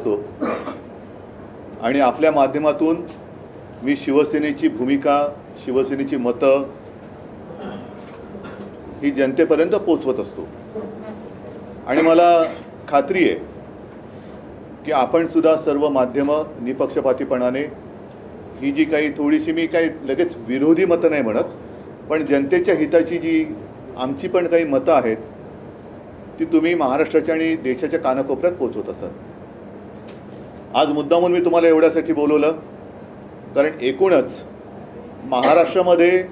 असतो आणि आपल्या माध्यमातून मी शिवसेनेची भूमिका, शिवसेनेची मतं ही जनतेपर्यंत पोचवत असतो आणि मला खात्री आहे की आपण सुद्धा सर्व माध्यमं निपक्षपातीपणाने ही जी काही थोडीशी, मी काही लगेच विरोधी मतं नाही म्हणत, पण जनतेच्या हिताची जी आमची पण काही मतं आहेत ती तुम्ही महाराष्ट्राच्या आणि देशाच्या कानाकोपऱ्यात पोचवत असाल। आज मुद्दामून मी तुम्हाला एवढ्यासाठी बोलवलं कारण एकूणच महाराष्ट्रामध्ये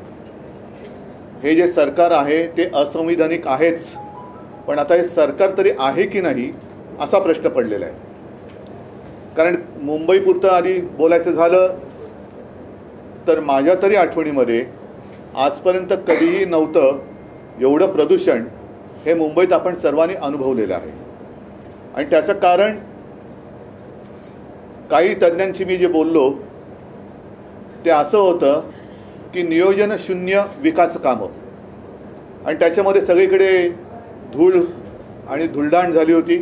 हे जे सरकार आहे ते असंविधानिक आहेच, पण आता हे सरकार तरी आहे की नाही असा प्रश्न पडलेला आहे। कारण मुंबईपुरतं आधी बोलायचं झालं तर माझ्या तरी आठवणीमध्ये आजपर्यंत कधीही नव्हतं एवढं प्रदूषण हे मुंबईत आपण सर्वांनी अनुभवलेलं आहे। आणि त्याचं कारण काही तज्ञांशी मी जे बोललो ते असं होतं की नियोजन शून्य विकास कामं, आणि त्याच्यामध्ये सगळीकडे धूळ आणि धुळदाण झाली होती।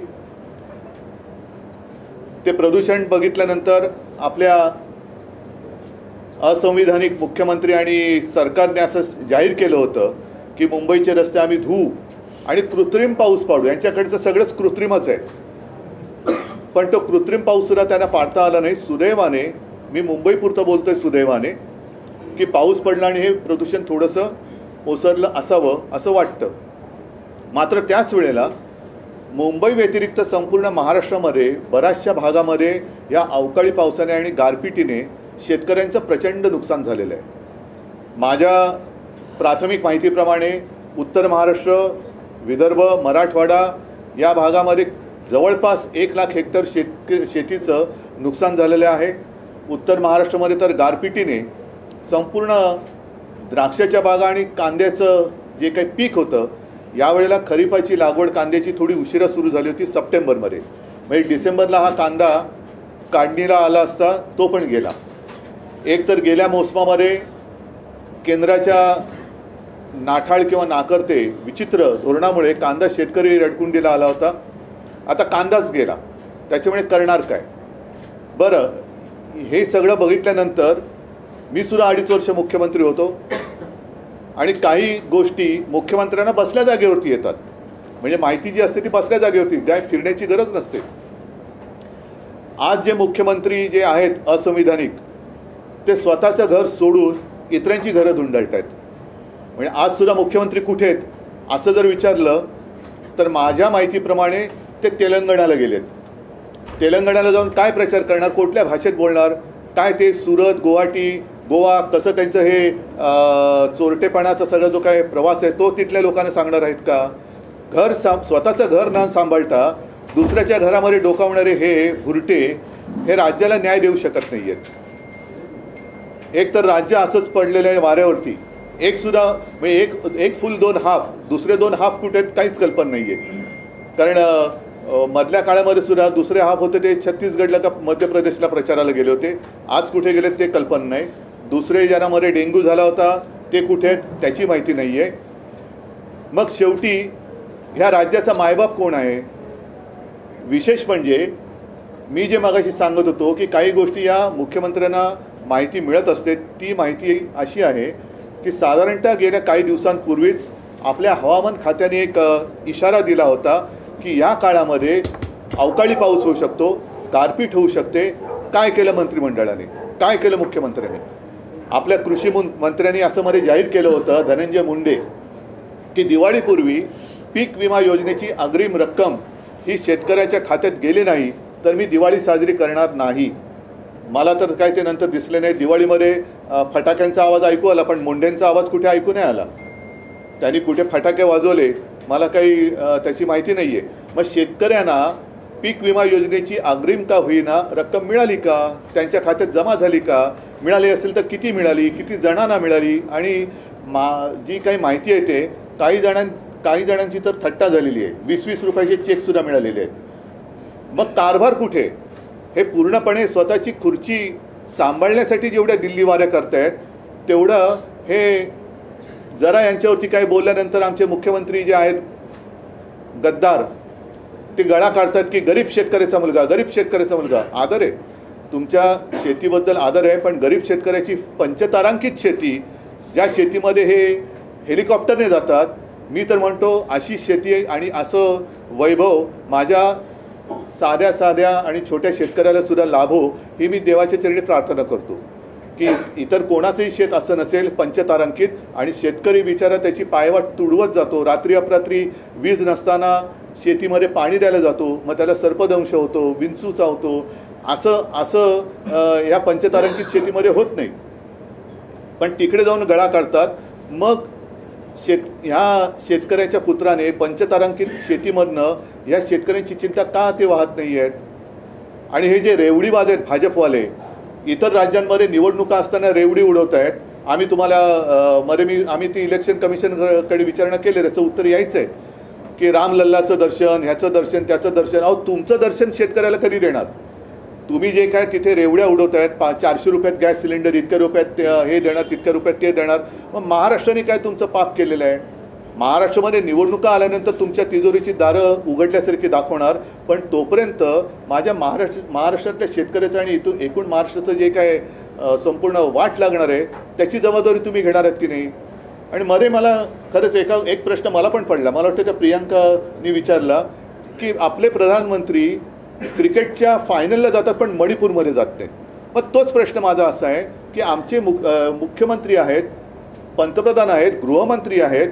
ते प्रदूषण बघितल्यानंतर आपल्या असंविधानिक मुख्यमंत्री आणि सरकारने असं जाहीर केलं होतं की मुंबईचे रस्ते आम्ही धुवू आणि कृत्रिम पाऊस पाडू। यांच्याकडचं सगळंच कृत्रिमच आहे, पण तो कृत्रिम पाऊस सुद्धा त्यांना पाडता आला नाही। सुदैवाने, मी मुंबईपुरतं बोलतोय, सुदैवाने की पाऊस पडला आणि हे प्रदूषण थोडंसं ओसरलं असावं असं वाटतं। मात्र त्याच वेळेला मुंबई व्यतिरिक्त संपूर्ण महाराष्ट्रामध्ये बऱ्याचशा भागामध्ये या अवकाळी पावसाने आणि गारपिटीने शेतकऱ्यांचं प्रचंड नुकसान झालेलं आहे। माझ्या प्राथमिक माहितीप्रमाणे उत्तर महाराष्ट्र, विदर्भ, मराठवाडा या भागामध्ये जवळपास 1 लाख हेक्टर शेतीचं नुकसान झालेलं आहे। उत्तर महाराष्ट्रामध्ये तर गारपिटीने संपूर्ण द्राक्षाच्या बागा आणि कांद्याचं जे काही पीक होतं, यावेळेला खरीपाची लागवड कांद्याची थोडी उशिरा सुरू झाली होती सप्टेंबरमध्ये, म्हणजे डिसेंबरला हा कांदा काढणीला आला असता तो पण गेला। एक तर गेल्या मोसमामध्ये केंद्राच्या नाठाळ किंवा नाकर्ते विचित्र धोरणामुळे कांदा शेतकरी रडकुंडीला आला होता। आता कांदाच गेला, त्याच्यामुळे करणार काय? बरं, हे सगळं बघितल्यानंतर मी सुद्धा 2.5 वर्ष मुख्यमंत्री होतो आणि काही गोष्टी मुख्यमंत्र्यांना बसल्या जागेवरती येतात, म्हणजे माहिती जी असते ती बसल्या जागेवरती, काय फिरण्याची गरज नसते। आज जे मुख्यमंत्री जे आहेत असंविधानिक, ते स्वतःचं घर सोडून इतरांची घरं धुंडाळत आहेत। म्हणजे आज सुद्धा मुख्यमंत्री कुठे आहेत असं जर विचारलं तर माझ्या माहितीप्रमाणे ते तेलंगणाला गेलेत। तेलंगणाला जाऊन काय प्रचार करणार, कुठल्या भाषेत बोलणार, काय ते सुरत, गुवाहाटी, गोवा कसं त्यांचं हे चोरटेपणाचा सगळा जो काय प्रवास आहे तो तिथल्या लोकांना सांगणार आहेत का? स्वतःचं घर न सांभाळता दुसऱ्याच्या घरामध्ये डोकावणारे हे भुरटे हे राज्याला न्याय देऊ शकत नाही आहेत। एक तर राज्य असंच पडलेलं आहे वाऱ्यावरती, एक सुद्धा म्हणजे एक फुल 2 हाफ, दुसरे 2 हाफ कुठे आहेत काहीच कल्पना नाही आहे। कारण मधल्या काळामध्ये सुद्धा दुसरे हाफ होते ते छत्तीसगडला का मध्य प्रदेशला प्रचाराला गेले होते, आज कुठे गेलेत ते कल्पना नाही। दुसरे ज्यांच्यामध्ये डेंग्यू झाला होता ते कुठे आहेत त्याची माहिती नाही आहे। मग शेवटी ह्या राज्याचा मायबाप कोण आहे? विशेष म्हणजे मी जे मगाशी सांगत होतो की काही गोष्टी या मुख्यमंत्र्यांना माहिती मिळत असते, ती माहिती अशी आहे की साधारणतः गेल्या काही दिवसांपूर्वीच आपल्या हवामान खात्याने एक इशारा दिला होता की या काळामध्ये अवकाळी पाऊस होऊ शकतो, गारपीट होऊ शकते। काय केलं मंत्रिमंडळाने, काय केलं मुख्यमंत्र्यांनी? आपल्या कृषी मंत्र्यांनी असं मध्ये जाहीर केलं होतं, धनंजय मुंडे, की दिवाळीपूर्वी पीक विमा योजनेची अग्रिम रक्कम ही शेतकऱ्याच्या खात्यात गेली नाही तर मी दिवाळी साजरी करणार नाही। मला तर काय ते नंतर दिसले नाही। दिवाळीमध्ये फटाक्यांचा आवाज ऐकू आला, पण मुंडेंचा आवाज कुठे ऐकू नाही आला। त्यांनी कुठे फटाके वाजवले मला काही त्याची माहिती नाही आहे। मग शेतकऱ्यांना पीक विमा योजनेची अग्रिम का होईना रक्कम मिळाली का, त्यांच्या खात्यात जमा झाली का, मिळाली असेल तर किती मिळाली, किती जणांना मिळाली? आणि जी काही माहिती आहे ते काही जणांची तर थट्टा झालेली आहे, 20-20 रुपयाचे चेकसुद्धा मिळालेले आहेत। मग कारभार कुठे? हे पूर्णपणे स्वतःची खुर्ची सांभाळण्यासाठी जेवढ्या दिल्ली वाऱ्या करतायत तेवढं हे जरा यांच्यावरती काय बोलल्यानंतर आमचे मुख्यमंत्री जे आहेत गद्दार, ते गळा काढतात की गरीब शेतकऱ्याचा मुलगा, गरीब शेतकऱ्याचा मुलगा. आदर आहे, तुमच्या शेतीबद्दल आदर आहे, पण गरीब शेतकऱ्याची पंचतारांकित शेती, ज्या शेतीमध्ये हे हेलिकॉप्टरने जातात, मी तर म्हणतो अशी शेती आणि असं वैभव माझ्या साध्या साध्या आणि छोट्या शेतकऱ्याला सुद्धा लाभो, ही मी देवाच्या चरणी प्रार्थना करतो की इतर कोणाचंही शेत असं नसेल पंचतारांकित. आणि शेतकरी बिचारा त्याची पायवाट तुडवत जातो, रात्री अपरात्री वीज नसताना शेतीमध्ये पाणी द्यायला जातो, मग त्याला सर्पदंश होतो, विंचू चावतो. असं या पंचतारांकित शेतीमध्ये होत नाही, पण तिकडे जाऊन गळा काढतात. मग ह्या शेतकऱ्याच्या पुत्राने पंचतारांकित शेतीमधनं ह्या शेतकऱ्यांची चिंता का ते वाहत नाही आहेत. आणि हे जे रेवडीबाज आहेत भाजपवाले, इतर राज्यांमध्ये निवडणुका असताना रेवडी उडवत आहेत. आम्ही तुम्हाला आम्ही ती इलेक्शन कमिशनकडे विचारणा केली, त्याचं उत्तर यायचं आहे की रामलल्लाचं दर्शन, ह्याचं दर्शन, त्याचं दर्शन. अहो, तुमचं दर्शन शेतकऱ्याला कधी देणार? तुम्ही जे काय तिथे रेवड्या उडवत आहेत, 400 रुपयात गॅस सिलेंडर, इतक्या रुपयात हे देणार, तितक्या रुपयात ते देणार. मग महाराष्ट्राने काय तुमचं पाप केलेलं आहे? महाराष्ट्रामध्ये निवडणुका आल्यानंतर तुमच्या तिजोरीची दारं उघडल्यासारखी दाखवणार, पण तोपर्यंत माझ्या महाराष्ट्रातल्या शेतकऱ्याचं आणि इथून एकूण महाराष्ट्राचं जे काय संपूर्ण वाट लागणार आहे त्याची जबाबदारी तुम्ही घेणार आहात की नाही? आणि मध्ये मला खरंच एक प्रश्न मला पण पडला, मला वाटतं त्या प्रियांकानी विचारला की आपले प्रधानमंत्री क्रिकेटच्या फायनलला जातात पण मणिपूरमध्ये जात नाहीत. मग तोच प्रश्न माझा असा आहे की आमचे मुख्यमंत्री आहेत, पंतप्रधान आहेत, गृहमंत्री आहेत,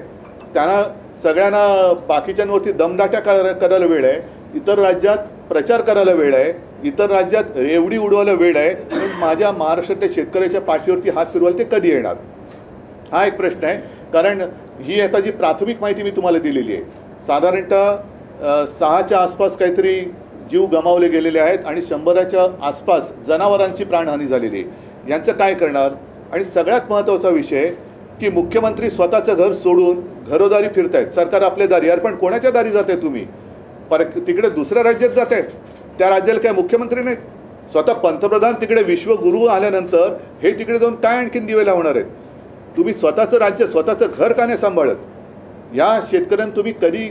त्यांना सगळ्यांना बाकीच्यांवरती दमदाट्या करायला वेळ आहे, इतर राज्यात प्रचार करायला वेळ आहे, इतर राज्यात रेवडी उडवायला वेळ आहे. माझ्या महाराष्ट्रातल्या शेतकऱ्याच्या पाठीवरती हात फिरवायला ते कधी येणार? हा एक प्रश्न आहे. कारण ही आता जी प्राथमिक माहिती मी तुम्हाला दिलेली आहे, साधारणतः 6च्या आसपास काहीतरी जीव गमावले गेलेले आहेत आणि 100च्या आसपास जनावरांची प्राणहानी झालेली आहे. यांचं काय करणार? आणि सगळ्यात महत्त्वाचा विषय की मुख्यमंत्री स्वतःचं घर सोडून घरोदारी फिरतायत. सरकार आपल्या दारी, अरे पण कोणाच्या दारी जात आहे तुम्ही? तिकडे दुसऱ्या राज्यात जात आहे, त्या राज्याला काय मुख्यमंत्री नाहीत? स्वतः पंतप्रधान तिकडे विश्वगुरू आल्यानंतर हे तिकडे जाऊन काय आणखीन दिवे लावणार आहेत? तुम्ही स्वतःचं राज्य, स्वतःचं घर का नाही सांभाळत? या शेतकऱ्यांना तुम्ही कधी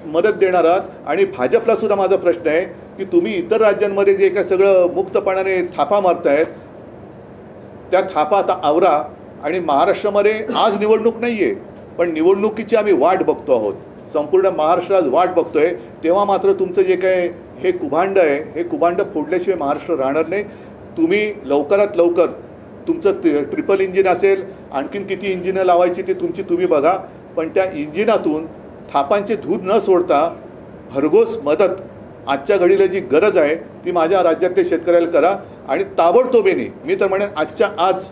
मदत देणार आहात? आणि भाजपला सुद्धा माझा प्रश्न आहे की तुम्ही इतर राज्यांमध्ये जे काय सगळं मुक्तपणाने थापा मारतायत, त्या थापा आता आवरा. आणि महाराष्ट्रामध्ये आज निवडणूक नाही आहे, पण निवडणुकीची आम्ही वाट बघतो आहोत, संपूर्ण महाराष्ट्र आज वाट बघतोय. तेव्हा मात्र तुमचं जे काय हे कुभांड आहे, हे कुभांड फोडल्याशिवाय महाराष्ट्र राहणार नाही. तुम्ही लवकरात लवकर तुमचं ट्रिपल इंजिन असेल, आणखीन किती इंजिनं लावायची ते तुम्ही बघा, पण त्या इंजिनातून थापांचे धूत न सोडता भरघोस मदत आजच्या घडीला जी गरज आहे ती माझ्या राज्यातल्या शेतकऱ्याला करा. आणि ताबडतोबीने मी तर म्हणेन आजच्या आज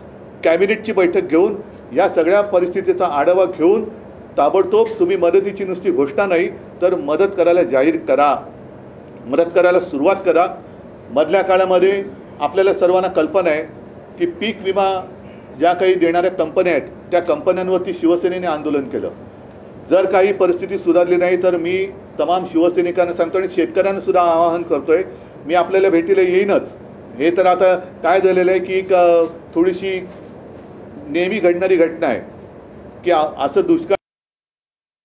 कॅबिनेटची बैठक घेऊन या सगळ्या परिस्थितीचा आढावा घेऊन ताबडतोब तुम्ही मदतीची नुसती घोषणा नाही तर मदत करायला जाहीर करा, मदत करायला सुरुवात करा. मधल्या काळामध्ये आपल्याला सर्वांना कल्पना आहे की पीक विमा ज्या काही देणाऱ्या कंपन्या आहेत त्या कंपन्यांवरती शिवसेनेने आंदोलन केलं. जर काही परिस्थिती सुधारली नाही तर मी तमाम शिवसैनिकांना सांगतो आणि शेतकऱ्यांना सुद्धा आवाहन करतोय, मी आपल्याला भेटीला येईनच. हे तर आता काय झालेलं आहे की एक थोडीशी नेहमी घडणारी घटना आहे की असं दुष्काळ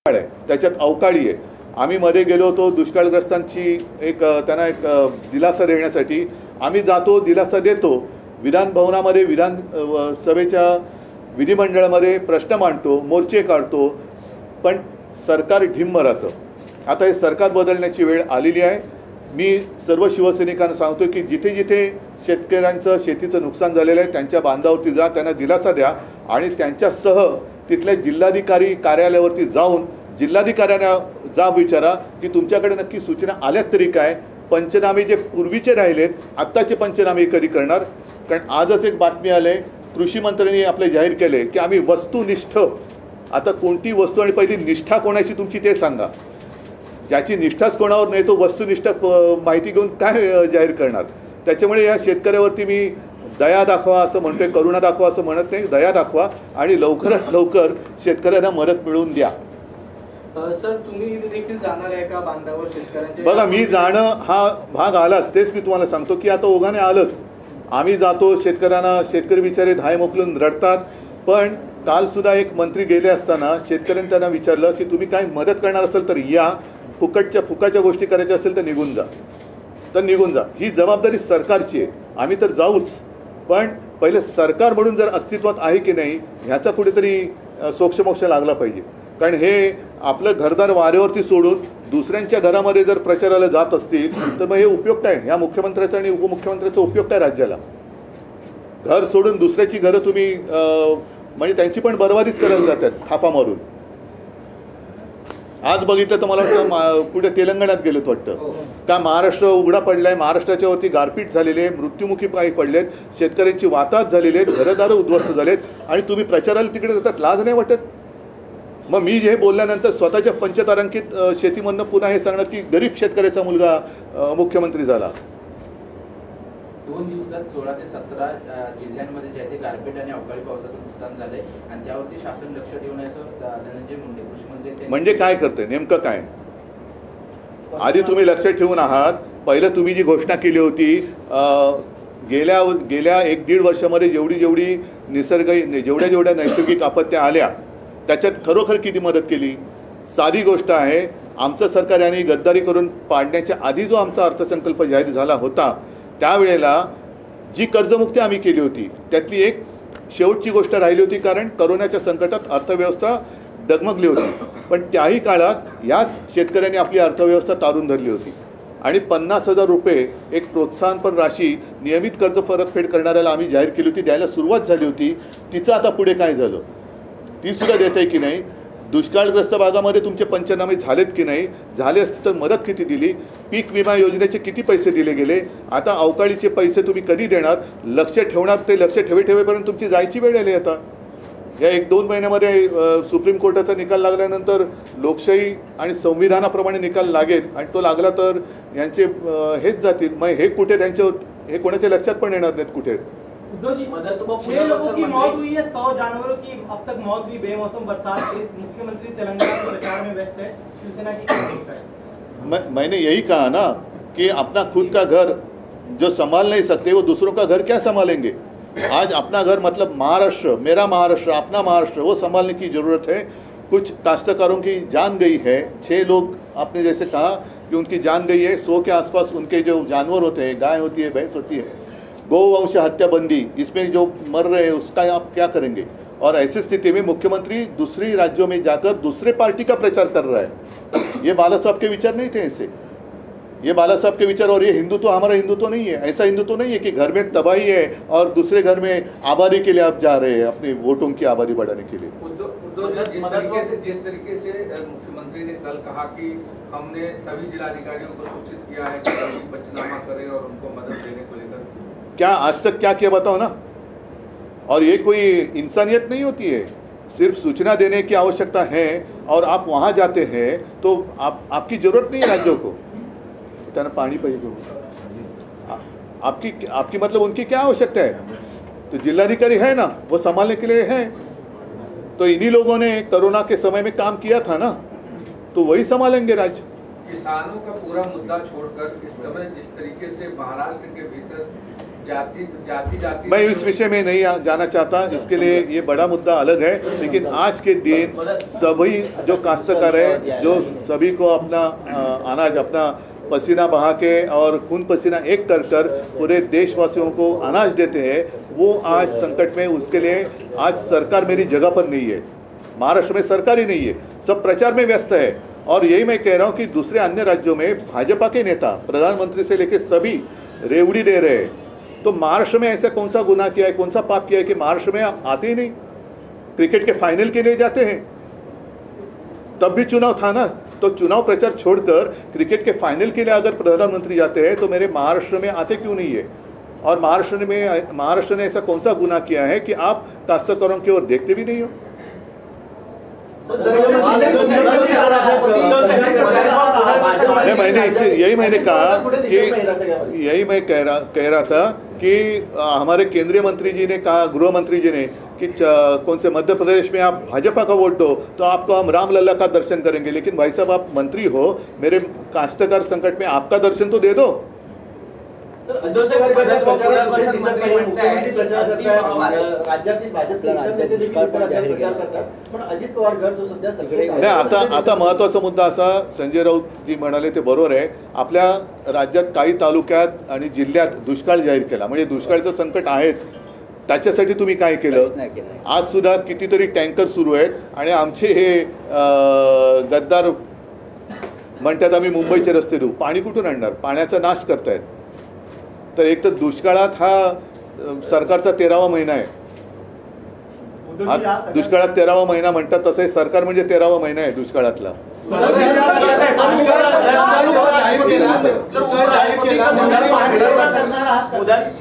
आहे, त्याच्यात अवकाळी आहे. आम्ही मध्ये गेलो होतो दुष्काळग्रस्तांची त्यांना एक दिलासा देण्यासाठी. आम्ही जातो, दिलासा देतो, विधान भवनामध्ये विधानसभेच्या विधिमंडळामध्ये प्रश्न मांडतो, मोर्चे काढतो, पण सरकार ढिम्म राहतं. आता हे सरकार बदलण्याची वेळ आलेली आहे. मी सर्व शिवसैनिकांना सांगतो की जिथे जिथे शेतकऱ्यांचं शेतीचं नुकसान झालेलं आहे त्यांच्या बांधावरती जा, त्यांना दिलासा द्या आणि त्यांच्यासह तिथल्या जिल्हाधिकारी कार्यालयावरती जाऊन जिल्हाधिकाऱ्यांना जा विचारा की तुमच्याकडे नक्की सूचना आल्यात तरी काय, पंचनामे जे पूर्वीचे राहिलेत आत्ताचे पंचनामे कधी करणार. कारण आजच एक बातमी आली, कृषी मंत्र्यांनी आपले जाहीर केले की आम्ही वस्तुनिष्ठ, आता कोणती वस्तू आणि पहिली निष्ठा कोणाची तुमची ते सांगा. ज्याची निष्ठाच कोणावर नाही तो वस्तुनिष्ठ माहिती घेऊन काय जाहीर करणार. त्याच्यामुळे या शेतकऱ्यावरती मी दया दाखवा असं म्हणतोय, करुणा दाखवा असं म्हणत नाही, दया दाखवा आणि लवकरात लवकर शेतकऱ्यांना मदत मिळवून द्या. सर, तुम्ही देखील जाणार आहे का बांधावर शेतकऱ्यांच्या? बघा, मी जाणं हा भाग आलाच, तेच मी तुम्हाला सांगतो की आता ओघाने आलंच. आम्ही जातो, शेतकऱ्यांना, शेतकरी बिचारे धाय मोकलून रडतात. पण कालसुद्धा एक मंत्री गेले असताना शेतकऱ्यांनी त्यांना विचारलं की तुम्ही काय मदत करणार असेल तर या, फुकाच्या गोष्टी करायच्या असेल तर निघून जा ही जबाबदारी सरकारची आहे. आम्ही तर जाऊच, पण पहिले सरकार म्हणून जर अस्तित्वात आहे की नाही ह्याचा कुठेतरी सोक्षमोक्ष लागला पाहिजे. कारण हे आपलं घरदार वाऱ्यावरती सोडून दुसऱ्यांच्या घरामध्ये जर प्रचाराला जात असतील तर मग हे उपयोग काय? ह्या मुख्यमंत्र्याचा आणि उपमुख्यमंत्र्याचा उपयोग काय राज्याला? घर सोडून दुसऱ्याची घरं तुम्ही म्हणजे त्यांची पण बरबादीच करायला जातात थापा मारून. आज बघितलं तर मला वाटतं कुठे तेलंगणात गेलेत वाटतं का महाराष्ट्र उघडा पडलाय, महाराष्ट्राच्या वरती गारपीट झालेले आहे, मृत्युमुखी पायी पडलेत, शेतकऱ्यांची वाताहत झालेली आहेत, घरदारं उद्ध्वस्त झालेत आणि तुम्ही प्रचाराला तिकडे जातात. लाज नाही वाटत? मग मी हे बोलल्यानंतर स्वतःच्या पंचतारांकित शेतीमधनं पुन्हा हे सांगणार की गरीब शेतकऱ्याचा मुलगा मुख्यमंत्री झाला. 2 दिवसात 16 ते 17 जिल्ह्यांमध्ये जे आहे ते गारपीट आणि अवकाळी पावसाचं नुकसान झालंय आणि त्यावरती शासन लक्ष ठेवून असं धनंजय मुंडे कृषी मंत्री म्हणजे काय करते नेमकं काय? आधी तुम्ही लक्ष ठेवून आहात. पहिलं तुम्ही जी घोषणा केली होती गेल्या 1-1.5 वर्षामध्ये जेवढी जेवढ्या नैसर्गिक आपत्त्या आल्या त्याच्यात खरोखर किती मदत केली? साधी गोष्ट आहे. आमचं सरकार यांनी गद्दारी करून पाडण्याच्या आधी जो आमचा अर्थसंकल्प जाहीर झाला होता त्यावेळेला जी कर्जमुक्ती आम्ही केली होती त्यातली एक शेवटची गोष्ट राहिली होती, कारण करोनाच्या संकटात अर्थव्यवस्था डगमगली होती. पण त्याही काळात याच शेतकऱ्यांनी आपली अर्थव्यवस्था तारून धरली होती आणि 50,000 रुपये एक प्रोत्साहनपर राशी नियमित कर्ज परतफेड करणाऱ्याला आम्ही जाहीर केली होती, द्यायला सुरुवात झाली होती. तिचं आता पुढे काय झालं ती सुद्धा देत आहे की नाही? दुष्काळग्रस्त भागामध्ये तुमचे पंचनामे झालेत की नाही? झाले असते तर मदत किती दिली? पीक विमा योजनेचे किती पैसे दिले गेले? आता अवकाळीचे पैसे तुम्ही कधी देणार? लक्ष ठेवणार ते लक्ष ठेवेपर्यंत तुमची जायची वेळ आली. आता या 1-2 महिन्यामध्ये सुप्रीम कोर्टाचा निकाल लागल्यानंतर लोकशाही आणि संविधानाप्रमाणे निकाल लागेल आणि तो लागला तर यांचे हेच जातील. मग हे कुठे त्यांच्यावर हे कोणाच्या लक्षात पण येणार नाहीत कुठे. उद्धव जी, 6 लोगों की मौत हुई है, 100 जानवरों की अब तक मौत हुई बेमौसम बरसात से. मुख्यमंत्री तेलंगाना के प्रचार में व्यस्त है, शिवसेना की क्या भूमिका है? मैंने यही कहा ना कि अपना खुद का घर जो संभाल नहीं सकते वो दूसरों का घर क्या संभालेंगे? आज अपना घर मतलब महाराष्ट्र, मेरा महाराष्ट्र, अपना महाराष्ट्र, वो संभालने की ज़रूरत है. कुछ काश्तकारों की जान गई है. 6 लोग आपने जैसे कहा कि उनकी जान गई है. 100 के आसपास उनके जो जानवर होते हैं, गाय होती है, भैंस होती है, गौवंश हत्याबंदी, इसमें जो मर रहे हैं उसका आप क्या करेंगे? और ऐसी स्थिति में मुख्यमंत्री दूसरी राज्यों में जाकर दूसरे पार्टी का प्रचार कर रहा है. ये बाला साहब के विचार नहीं थे ऐसे. ये बाला साहब के विचार और ये हिंदुत्व हमारा हिंदुत्व नहीं है. ऐसा हिंदुत्व नहीं है कि घर में तबाही है और दूसरे घर में आबादी के लिए आप जा रहे हैं, अपनी वोटों की आबादी बढ़ाने के लिए. जिस तरीके से मुख्यमंत्री ने कल कहा कि हमने सभी जिलाधिकारियों को सूचित किया है कि पंचनामा करें और उनको मदद देने को लेकर, क्या आज तक क्या किया बताओ ना. और ये कोई इंसानियत नहीं होती है. सिर्फ सूचना देने की आवश्यकता है और आप वहाँ जाते हैं तो आपकी ज़रूरत नहीं है राज्यों को. त्यानं पाणी पाहिजे. आपकी मतलब उनकी क्या आवश्यकता है? तो जिलाधिकारी है ना, वो संभालने के लिए है. तो इन्हीं लोगों ने कोरोना के समय में काम किया था ना, तो वही संभालेंगे राज्य. किसानों का पूरा मुद्दा छोड़कर इस समय जिस तरीके से महाराष्ट्र के भीतर जाति मैं इस विषय में नहीं जाना चाहता. इसके लिए ये बड़ा मुद्दा अलग है. लेकिन आज के दिन सभी जो काश्तकार है, जो सभी को अपना अनाज, अपना पसीना बहा के और खून पसीना एक कर पूरे देशवासियों को अनाज देते हैं, वो आज संकट में. उसके लिए आज सरकार मेरी जगह पर नहीं है. महाराष्ट्र में सरकार ही नहीं है, सब प्रचार में व्यस्त है. और यही मैं कह रहा हूँ कि दूसरे अन्य राज्यों में भाजपा के नेता प्रधानमंत्री से लेकर सभी रेवड़ी दे रहे हैं. तो महाराष्ट्र में ऐसा कौन सा गुनाह किया है, कौन सा पाप किया है कि महाराष्ट्र में आप आते ही नहीं? क्रिकेट के फाइनल के लिए जाते हैं, तब भी चुनाव था ना. तो चुनाव प्रचार छोड़कर क्रिकेट के फाइनल के लिए अगर प्रधानमंत्री जाते हैं तो मेरे महाराष्ट्र में आते क्यों नहीं है? और महाराष्ट्र ने ऐसा कौन सा गुनाह किया है कि आप काश्तकारों की ओर देखते भी नहीं हो? मैंने कहा कि यही मैं कह रहा था कि हमारे केंद्रीय मंत्री जी ने कहा, गृह मंत्री जी ने कि कौन से मध्य प्रदेश में आप भाजपा का वोट दो तो आपको हम रामलला का दर्शन करेंगे. लेकिन भाई साहब, आप मंत्री हो, मेरे काश्तकार संकट में आपका दर्शन तो दे दो. उद्धव साहेब मुख्यमंत्री प्रचार करतायत, राज्यातील भाजपचे इतर नेते देखील उत्तराखंडात प्रचार करतात, पण अजित पवार गट जो सध्या सगळे नाही, आता महत्त्वाचा मुद्दा असा, संजय राऊत जी म्हणाले ते बरोबर आहे. आपल्या राज्यात काही तालुक्यात आणि जिल्ह्यात दुष्काळ जाहीर केला, म्हणजे दुष्काळाचं संकट आहेच. त्याच्यासाठी तुम्ही काय केलं? आज सुद्धा कितीतरी टँकर सुरू आहेत आणि आमचे हे गद्दार म्हणतात आम्ही मुंबईचे रस्ते देऊ. पाणी कुठून आणणार? पाण्याचा नाश करतायत. तर एक तर दुष्काळात हा सरकारचा 13वा महिना आहे. दुष्काळात 13वा महिना म्हणतात, तसं हे सरकार म्हणजे 13वा महिना आहे दुष्काळातला.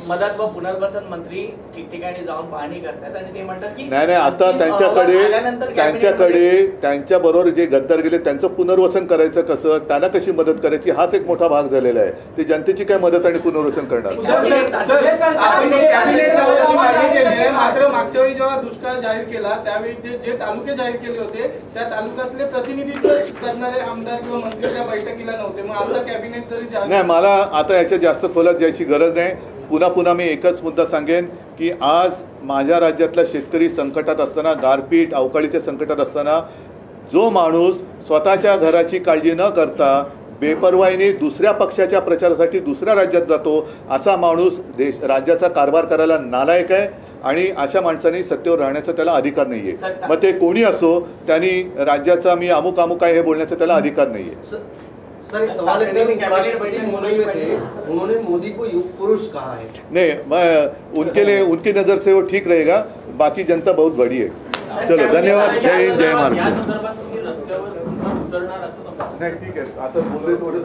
मदत व पुनर्वसन मंत्री ठिकठिकाणी जाऊन पाहणी करतात आणि ते म्हणतात की नाही, आता त्यांच्या बरोबर जे गद्दार गेले त्यांचं पुनर्वसन करायचं कसं, त्यांना कशी मदत करायची, हाच एक मोठा भाग झालेला आहे. ते जनतेची काय मदत आणि पुनर्वसन करणार. मात्र मागच्या वेळी जेव्हा दुष्काळ जाहीर केला त्यावेळी जे तालुके जाहीर केले होते त्या तालुक्यातले प्रतिनिधित्व करणारे आमदार किंवा मंत्री त्या बैठकीला नव्हते. मग आता कॅबिनेट जरी नाही, मला आता याच्या जास्त खोलात जायची गरज नाही. पुन्हा मी एकच मुद्दा सांगेन की आज माझ्या राज्यातला शेतकरी संकटात असताना, गारपीट अवकाळीच्या संकटात असताना, जो माणूस स्वतःच्या घराची काळजी न करता बेपर्वाईने दुसऱ्या पक्षाच्या प्रचारासाठी दुसऱ्या राज्यात जातो, असा माणूस राज्याचा कारभार करायला नालायक आहे आणि अशा माणसाने सत्तेवर राहण्याचा त्याला अधिकार नाही आहे. मग ते कोणी असो, त्यांनी राज्याचा मी अमुक आहे हे बोलण्याचा त्याला अधिकार नाही आहे. सर, एक सवाल है, राष्ट्रपति मुंबई में थे, उन्होंने मोदी को युग पुरुष कहा है. नहीं, मैं उनके लिए उनकी नज़र से वो ठीक रहेगा, बाकी जनता बहुत बड़ी है. चलो, धन्यवाद. जय हिंद, जय महाराष्ट्र. नहीं, ठीक है, आता बोलले थोडं